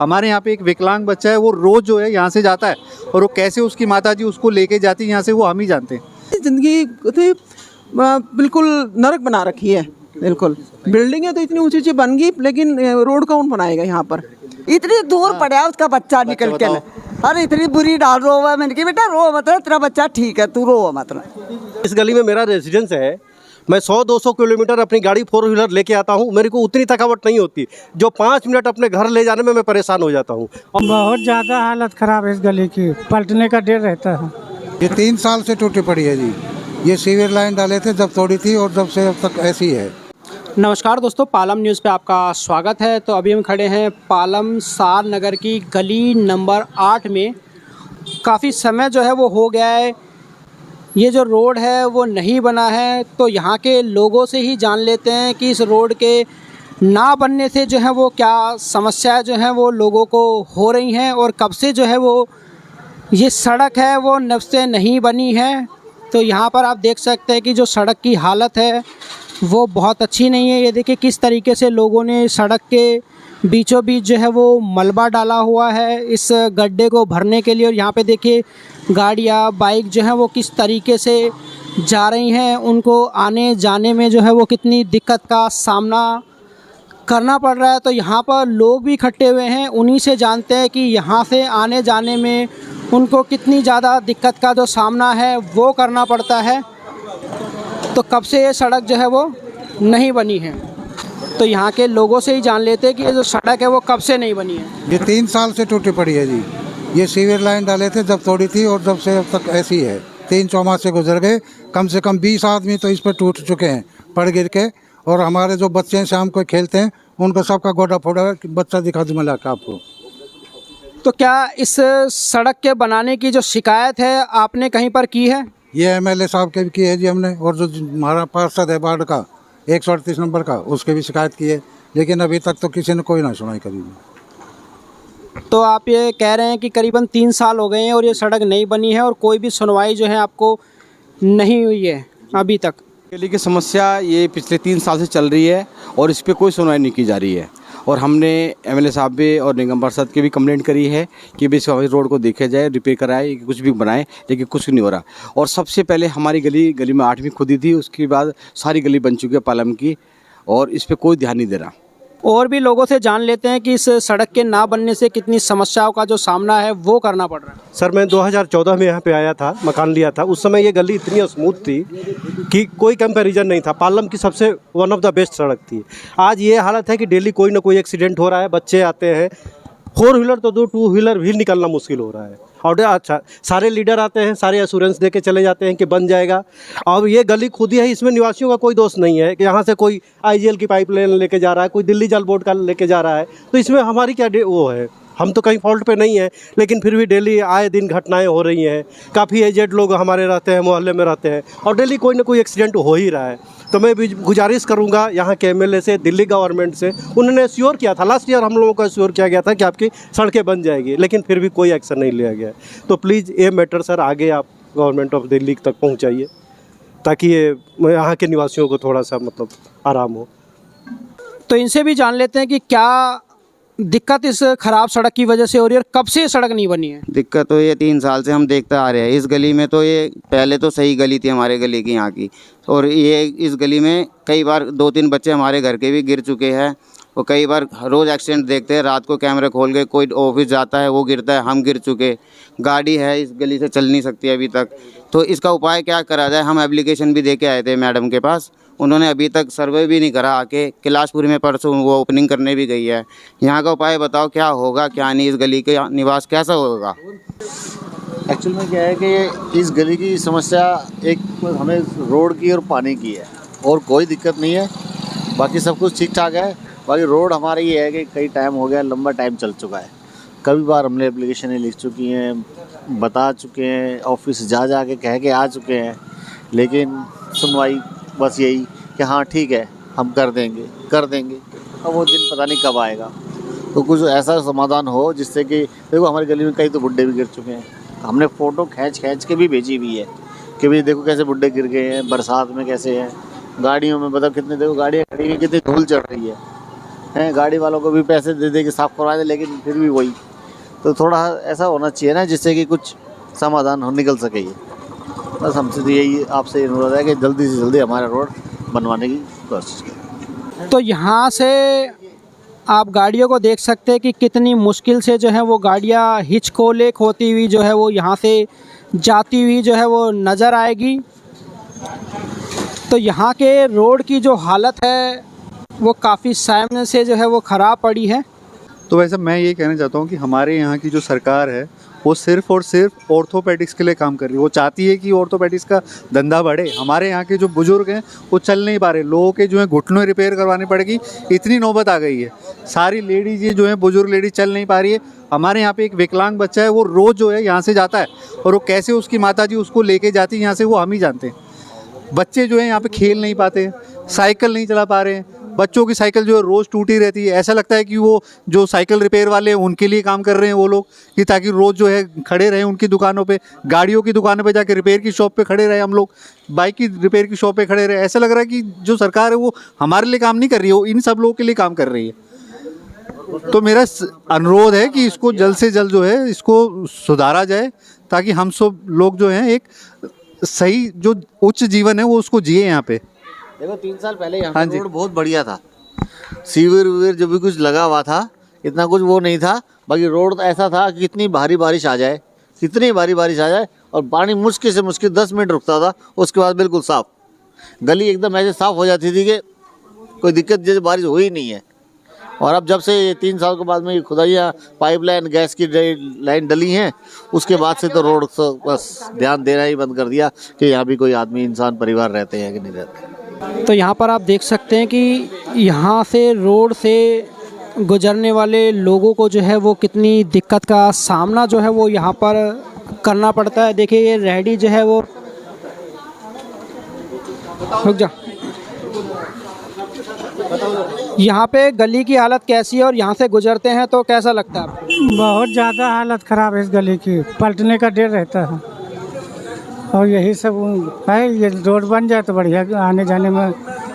हमारे यहाँ पे एक विकलांग बच्चा है, वो रोज जो है यहाँ से जाता है और वो कैसे उसकी माता जी उसको लेके जाती है यहाँ से, वो हम ही जानते हैं। जिंदगी थी बिल्कुल नरक बना रखी है। बिल्कुल बिल्डिंगें तो इतनी ऊंची ऊंची बन गई, लेकिन रोड कौन बनाएगा यहाँ पर? इतनी दूर पड़ा उसका बच्चा निकल के ना। अरे इतनी बुरी डाल रो हुआ। मैंने कहा बेटा रो मत, तेरा बच्चा ठीक है, तू रो मत। इस गली में मेरा रेजिडेंस है। मैं 100-200 किलोमीटर अपनी गाड़ी 4 व्हीलर लेके आता हूँ, मेरे को उतनी थकावट नहीं होती जो 5 मिनट अपने घर ले जाने में मैं परेशान हो जाता हूँ। बहुत ज़्यादा हालत ख़राब है इस गली की, पलटने का डर रहता है। ये 3 साल से टूटी पड़ी है जी। ये सीवर लाइन डाले थे जब तोड़ी थी, और जब से अब तक ऐसी है। नमस्कार दोस्तों, पालम न्यूज़ पे आपका स्वागत है। तो अभी हम खड़े हैं पालम सार नगर की गली नंबर 8 में। काफ़ी समय जो है वो हो गया है, ये जो रोड है वो नहीं बना है। तो यहाँ के लोगों से ही जान लेते हैं कि इस रोड के ना बनने से जो है वो क्या समस्याएं जो हैं वो लोगों को हो रही हैं, और कब से जो है वो ये सड़क है वो नब से नहीं बनी है। तो यहाँ पर आप देख सकते हैं कि जो सड़क की हालत है वो बहुत अच्छी नहीं है। ये देखिए किस तरीके से लोगों ने सड़क के बीचों बीच जो है वो मलबा डाला हुआ है इस गड्ढे को भरने के लिए। और यहाँ पे देखिए गाड़ियाँ बाइक जो है वो किस तरीके से जा रही हैं, उनको आने जाने में जो है वो कितनी दिक्कत का सामना करना पड़ रहा है। तो यहाँ पर लोग भी इकट्ठे हुए हैं, उन्हीं से जानते हैं कि यहाँ से आने जाने में उनको कितनी ज़्यादा दिक्कत का जो सामना है वो करना पड़ता है। तो कब से ये सड़क जो है वो नहीं बनी है, तो यहाँ के लोगों से ही जान लेते हैं कि ये जो सड़क है वो कब से नहीं बनी है। ये 3 साल से टूटी पड़ी है जी। ये सीवर लाइन डाले थे जब तोड़ी थी, और जब से अब तक ऐसी है। 3 चौमासे गुजर गए, कम से कम 20 आदमी तो इस पर टूट चुके हैं पड़ गिर के। और हमारे जो बच्चे हैं शाम को खेलते हैं, उनका सबका गोडा फोड़ा बच्चा दिखा दूँ मिला आपको। तो क्या इस सड़क के बनाने की जो शिकायत है आपने कहीं पर की है? ये MLA साहब के भी की है जी हमने, और जो हमारा पार्षद है वार्ड का 138 नंबर का, उसके भी शिकायत की है, लेकिन अभी तक तो किसी ने कोई ना सुनाई करी। तो आप ये कह रहे हैं कि करीबन 3 साल हो गए हैं और ये सड़क नहीं बनी है, और कोई भी सुनवाई जो है आपको नहीं हुई है अभी तक? गली की समस्या ये पिछले 3 साल से चल रही है और इस पर कोई सुनवाई नहीं की जा रही है। और हमने MLA साहब भी और निगम पार्षद की भी कंप्लेंट करी है कि भी इस रोड को देखे जाए, रिपेयर कराए, कुछ भी बनाए, लेकिन कुछ नहीं हो रहा। और सबसे पहले हमारी गली में 8वीं खुदी थी, उसके बाद सारी गली बन चुकी है पालम की, और इस पर कोई ध्यान नहीं दे रहा। और भी लोगों से जान लेते हैं कि इस सड़क के ना बनने से कितनी समस्याओं का जो सामना है वो करना पड़ रहा है। सर मैं 2014 में यहाँ पे आया था, मकान लिया था। उस समय ये गली इतनी स्मूथ थी कि कोई कंपैरिजन नहीं था, पालम की सबसे वन ऑफ द बेस्ट सड़क थी। आज ये हालत है कि डेली कोई ना कोई एक्सीडेंट हो रहा है, बच्चे आते हैं, 4 व्हीलर तो 2 व्हीलर भी निकलना मुश्किल हो रहा है। और अच्छा सारे लीडर आते हैं, सारे एश्योरेंस दे के चले जाते हैं कि बन जाएगा। अब ये गली खुदी है, इसमें निवासियों का कोई दोष नहीं है कि यहाँ से कोई IGL की पाइपलाइन लेके जा रहा है, कोई दिल्ली जल बोर्ड का लेके जा रहा है, तो इसमें हमारी क्या वो है? हम तो कहीं फॉल्ट पे नहीं है, लेकिन फिर भी डेली आए दिन घटनाएं हो रही हैं। काफ़ी एजेड लोग हमारे रहते हैं, मोहल्ले में रहते हैं, और डेली कोई ना कोई एक्सीडेंट हो ही रहा है। तो मैं भी गुजारिश करूंगा यहाँ के MLA से, दिल्ली गवर्नमेंट से। उन्होंने श्योर किया था, लास्ट ईयर हम लोगों को श्योर किया गया था कि आपकी सड़कें बन जाएगी, लेकिन फिर भी कोई एक्शन नहीं लिया गया। तो प्लीज़ ये मैटर सर आगे आप गवर्नमेंट ऑफ दिल्ली तक पहुँचाइए, ताकि ये यहाँ के निवासियों को थोड़ा सा मतलब आराम हो। तो इनसे भी जान लेते हैं कि क्या दिक्कत इस खराब सड़क की वजह से हो रही है, और कब से ये सड़क नहीं बनी है? दिक्कत तो ये 3 साल से हम देखते आ रहे हैं। इस गली में तो ये पहले तो सही गली थी हमारे गली की यहाँ की, और ये इस गली में कई बार 2-3 बच्चे हमारे घर के भी गिर चुके हैं। और कई बार रोज़ एक्सीडेंट देखते हैं, रात को कैमरे खोल के कोई ऑफिस जाता है वो गिरता है, हम गिर चुके। गाड़ी है इस गली से चल नहीं सकती अभी तक। तो इसका उपाय क्या करा जाए? हम एप्लीकेशन भी दे के आए थे मैडम के पास, उन्होंने अभी तक सर्वे भी नहीं करा। आके कैलाशपुरी में परसों वो ओपनिंग करने भी गई है। यहाँ का उपाय बताओ क्या होगा क्या नहीं, इस गली के निवास कैसा होगा? एक्चुअल में क्या है कि इस गली की समस्या एक हमें रोड की और पानी की है, और कोई दिक्कत नहीं है, बाकी सब कुछ ठीक ठाक है। बाकी रोड हमारी ये है कि कई टाइम हो गया, लंबा टाइम चल चुका है, कई बार हमने एप्लीकेशनें लिख चुकी हैं, बता चुके हैं, ऑफिस जा के कह के आ चुके हैं, लेकिन सुनवाई बस यही कि हाँ ठीक है हम कर देंगे। अब वो दिन पता नहीं कब आएगा। तो कुछ ऐसा समाधान हो जिससे कि देखो हमारी गली में कई तो बुड्ढे भी गिर चुके हैं, हमने फ़ोटो खींच के भी भेजी हुई है कि भाई देखो कैसे बुड्ढे गिर गए हैं, बरसात में कैसे हैं, गाड़ियों में मतलब कितने, देखो गाड़ियाँ खड़ी हैं, कितनी धूल चढ़ रही है। हैं, गाड़ी वालों को भी पैसे दे दे के साफ करवा दे, लेकिन फिर भी वही। तो थोड़ा ऐसा होना चाहिए ना जिससे कि कुछ समाधान निकल सके। ये बस हमसे तो यही आपसे अनुरोध है कि जल्दी से जल्दी हमारा रोड बनवाने की कोशिश करें। तो यहाँ से आप गाड़ियों को देख सकते हैं कि कितनी मुश्किल से जो है वो गाड़ियाँ हिचकोलेक होती हुई जो है वो यहाँ से जाती हुई जो है वो नज़र आएगी। तो यहाँ के रोड की जो हालत है वो काफ़ी समय से जो है वो ख़राब पड़ी है। तो वैसे मैं ये कहना चाहता हूँ कि हमारे यहाँ की जो सरकार है वो सिर्फ़ और सिर्फ ऑर्थोपेडिक्स के लिए काम कर रही है। वो चाहती है कि ऑर्थोपेडिक्स का धंधा बढ़े। हमारे यहाँ के जो बुज़ुर्ग हैं वो चल नहीं पा रहे, लोगों के जो है घुटनों रिपेयर करवानी पड़ेगी, इतनी नौबत आ गई है। सारी लेडीज़ ये जो है बुज़ुर्ग लेडीज चल नहीं पा रही है। हमारे यहाँ पे एक विकलांग बच्चा है, वो रोज़ जो है यहाँ से जाता है और वो कैसे उसकी माताजी उसको लेके जाती है यहाँ से, वो हम ही जानते हैं। बच्चे जो है यहाँ पे खेल नहीं पाते, साइकिल नहीं चला पा रहे हैं। बच्चों की साइकिल जो है रोज़ टूटी रहती है। ऐसा लगता है कि वो जो साइकिल रिपेयर वाले हैं उनके लिए काम कर रहे हैं वो लोग, कि ताकि रोज़ जो है खड़े रहें उनकी दुकानों पे, गाड़ियों की दुकानों पे जाके रिपेयर की शॉप पे खड़े रहे हम लोग, बाइक की रिपेयर की शॉप पे खड़े रहे। ऐसा लग रहा है कि जो सरकार है वो हमारे लिए काम नहीं कर रही है, वो इन सब लोगों के लिए काम कर रही है। तो मेरा अनुरोध है कि इसको जल्द से जल्द जो है इसको सुधारा जाए, ताकि हम सब लोग जो हैं एक सही जो उच्च जीवन है वो उसको जिए यहाँ पे। देखो 3 साल पहले यहाँ का रोड बहुत बढ़िया था, सीवर वीवर जो भी कुछ लगा हुआ था, इतना कुछ वो नहीं था। बाकी रोड तो ऐसा था कि कितनी भारी बारिश आ जाए, कितनी भारी बारिश आ जाए और पानी मुश्किल से मुश्किल 10 मिनट रुकता था, उसके बाद बिल्कुल साफ गली एकदम ऐसे साफ हो जाती थी कि कोई दिक्कत जैसे बारिश हुई नहीं है। और अब जब से 3 साल के बाद में ये खुदाइयाँ पाइपलाइन गैस की लाइन डली हैं, उसके बाद से तो रोड बस ध्यान देना ही बंद कर दिया कि यहाँ भी कोई आदमी इंसान परिवार रहते हैं कि नहीं रहते। तो यहाँ पर आप देख सकते हैं कि यहाँ से रोड से गुजरने वाले लोगों को जो है वो कितनी दिक्कत का सामना जो है वो यहाँ पर करना पड़ता है। देखिए ये रेहड़ी जो है वो, रुक जा, यहाँ पे गली की हालत कैसी है और यहाँ से गुजरते हैं तो कैसा लगता है आपको? बहुत ज़्यादा हालत ख़राब है इस गली की, पलटने का डर रहता है। और यही सब है, ये रोड बन जाए तो बढ़िया, आने जाने में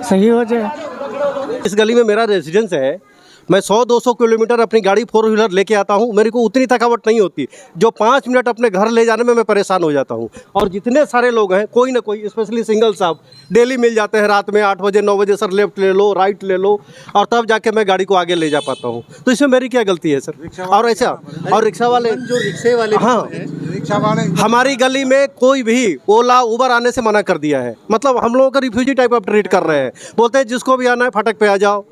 सही हो जाए। इस गली में मेरा रेजिडेंस है। मैं 100-200 किलोमीटर अपनी गाड़ी 4 व्हीलर लेके आता हूँ, मेरे को उतनी थकावट नहीं होती जो 5 मिनट अपने घर ले जाने में मैं परेशान हो जाता हूँ। और जितने सारे लोग हैं, कोई ना कोई, स्पेशली सिंगल साहब डेली मिल जाते हैं रात में 8 बजे 9 बजे, सर लेफ्ट ले लो, राइट ले लो, और तब जाके मैं गाड़ी को आगे ले जा पाता हूँ। तो इसमें मेरी क्या गलती है सर? और ऐसा, और रिक्शा वाले जो रिक्शे वाले, हाँ, रिक्शा वाले हमारी गली में कोई भी ओला उबर आने से मना कर दिया है। मतलब हम लोगों का रिफ्यूजी टाइप ऑफ ट्रीट कर रहे हैं। बोलते हैं जिसको भी आना है फाटक पे आ जाओ,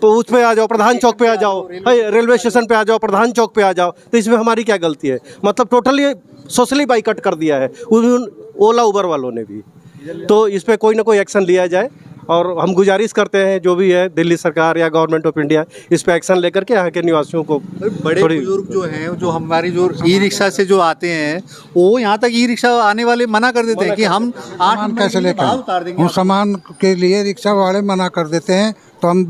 तो उस पे आ जाओ, प्रधान चौक पे आ जाओ, रेलवे स्टेशन पे आ जाओ, प्रधान चौक पे आ जाओ। तो इसमें हमारी क्या गलती है? मतलब टोटली सोशली बाइकआउट कर दिया है उन ओला उबर वालों ने भी। तो इस पे कोई ना कोई एक्शन लिया जाए, और हम गुजारिश करते हैं जो भी है दिल्ली सरकार या गवर्नमेंट ऑफ इंडिया इस पे एक्शन लेकर के यहाँ के निवासियों को। बड़े बुजुर्ग जो हैं, जो हमारी जो ई रिक्शा से जो आते हैं, वो यहाँ तक ई रिक्शा आने वाले मना कर देते हैं कि हम सामान कैसे लेकर, उन सामान के लिए रिक्शा वाले मना कर देते हैं। तो हम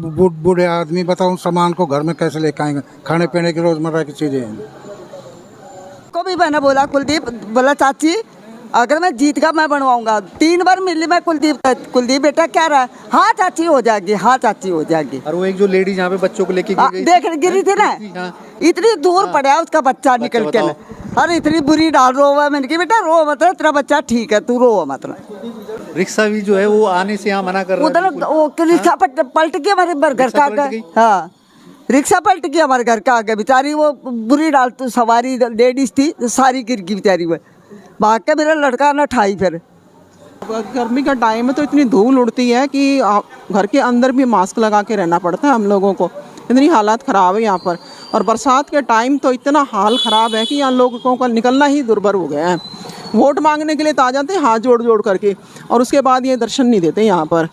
बूढ़े आदमी बताओ सामान को घर में कैसे लेकर आएंगे? खाने पीने की रोजमर्रा की चीजें हैं। को भी मैंने बोला, कुलदीप बोला चाची अगर मैं जीत का मैं बनवाऊंगा। 3 बार मिली मैं कुलदीप बेटा क्या रहा, हाँ चाची हो जाएगी, हाँ चाची हो जाएगी। और वो एक जो लेडीज यहाँ पे बच्चों को लेके देख गिरी थी ना, इतनी दूर पड़ा उसका बच्चा निकल के, अरे इतनी बुरी डाल रो हुआ। मैंने कहा बेटा रो मत, तेरा बच्चा ठीक है, तू रो मत। रिक्शा भी जो है वो आने से यहाँ मना कर रहा है। उधर वो रिक्शा पलट के हमारे घर का आगे, हाँ रिक्शा पलट के हमारे घर का आगे, बेचारी वो बुरी डाल, तो सवारी लेडीज थी सारी गिर गई बेचारी। वो भाग के मेरा लड़का ना ठाई। फिर गर्मी का टाइम है तो इतनी धूल उड़ती है कि घर के अंदर भी मास्क लगा के रहना पड़ता है हम लोगों को। इतनी हालत ख़राब है यहाँ पर। और बरसात के टाइम तो इतना हाल ख़राब है कि यहाँ लोगों का निकलना ही दुर्भर हो गया है। वोट मांगने के लिए तो आ जाते हैं हाथ जोड़ जोड़ करके, और उसके बाद ये दर्शन नहीं देते यहाँ पर।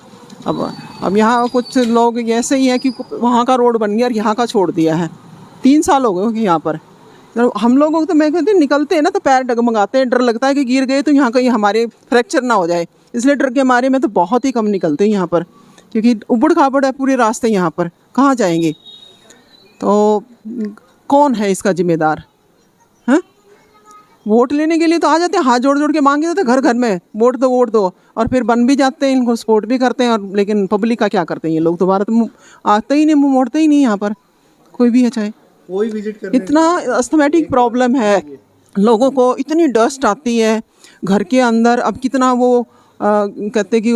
अब यहाँ कुछ लोग ऐसे ही हैं कि वहाँ का रोड बन गया और यहाँ का छोड़ दिया है। 3 साल हो गए यहाँ पर। तो हम लोगों को तो मैं कहती निकलते हैं ना तो पैर डगमगाते हैं, डर लगता है कि गिर गए तो यहाँ कहीं हमारे फ्रैक्चर ना हो जाए, इसलिए डर के मारे में तो बहुत ही कम निकलते हैं यहाँ पर, क्योंकि उबड़ खाबड़ है पूरे रास्ते यहाँ पर, कहाँ जाएंगे? तो कौन है इसका जिम्मेदार? हाँ, वोट लेने के लिए तो आ जाते हैं, हाथ जोड़ जोड़ के मांगे जाते हैं घर घर में, वोट दो, और फिर बन भी जाते हैं, इनको सपोर्ट भी करते हैं। और लेकिन पब्लिक का क्या करते हैं ये लोग, दोबारा तो आते ही नहीं, मुँह मोड़ते ही नहीं यहाँ पर, कोई भी है चाहे कोई विजिट करने इतना अस्थमेटिक प्रॉब्लम है लोगों को, इतनी डस्ट आती है घर के अंदर। अब कितना वो कहते हैं कि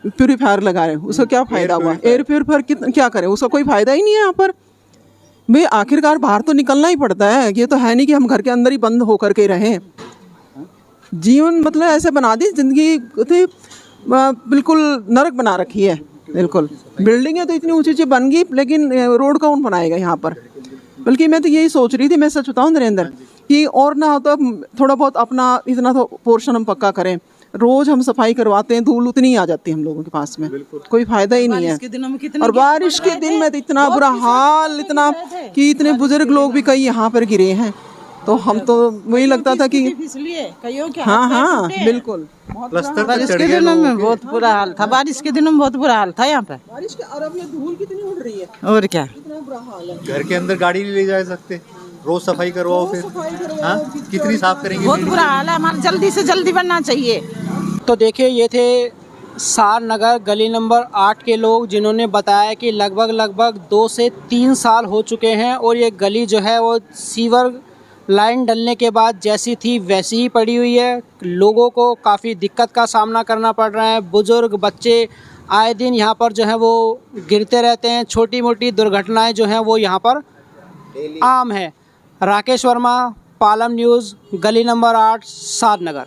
प्योरीफायर लगा रहे हैं, उसका क्या फ़ायदा हुआ? एयर प्योरीफायर क्या करें, उसका कोई फ़ायदा ही नहीं है यहाँ पर। भाई आखिरकार बाहर तो निकलना ही पड़ता है, ये तो है नहीं कि हम घर के अंदर ही बंद होकर के रहें। जीवन मतलब ऐसे बना दी जिंदगी बिल्कुल नरक बना रखी है, बिल्कुल। बिल्डिंगें तो इतनी ऊंची ऊंची बन गई, लेकिन रोड कौन बनाएगा यहाँ पर? बल्कि मैं तो यही सोच रही थी, मैं सच बताऊँ नरेंद्र, कि और ना हो तो थोड़ा बहुत अपना इतना तो पोर्शन हम पक्का करें। रोज हम सफाई करवाते हैं, धूल उतनी ही आ जाती है हम लोगों के पास में, कोई फायदा ही नहीं है। और बारिश के दिन में तो इतना बुरा हाल, इतना कि इतने बुजुर्ग लोग भी कई यहाँ पर गिरे हैं। तो हम तो वही लगता था कि हाँ बिल्कुल। बारिश के दिनों में बहुत बुरा हाल था, बारिश के दिनों में बहुत बुरा हाल था यहाँ पे। बारिश के अरब में धूल कितनी उड़ रही है, और क्या, इतना बुरा हाल है। घर के अंदर गाड़ी नहीं ले जा सकते, रोज सफाई करवाओ, फिर हाँ कितनी साफ करेंगे? बहुत बुरा हाल है, हमारा जल्दी से जल्दी बनना चाहिए। तो देखिए, ये थे सार नगर गली नंबर 8 के लोग, जिन्होंने बताया कि लगभग 2 से 3 साल हो चुके हैं और ये गली जो है वो सीवर लाइन डलने के बाद जैसी थी वैसी ही पड़ी हुई है। लोगों को काफ़ी दिक्कत का सामना करना पड़ रहा है। बुज़ुर्ग, बच्चे आए दिन यहाँ पर जो है वो गिरते रहते हैं। छोटी मोटी दुर्घटनाएं जो हैं वो यहाँ पर आम है। राकेश वर्मा, पालम न्यूज़, गली नंबर 8, सार नगर।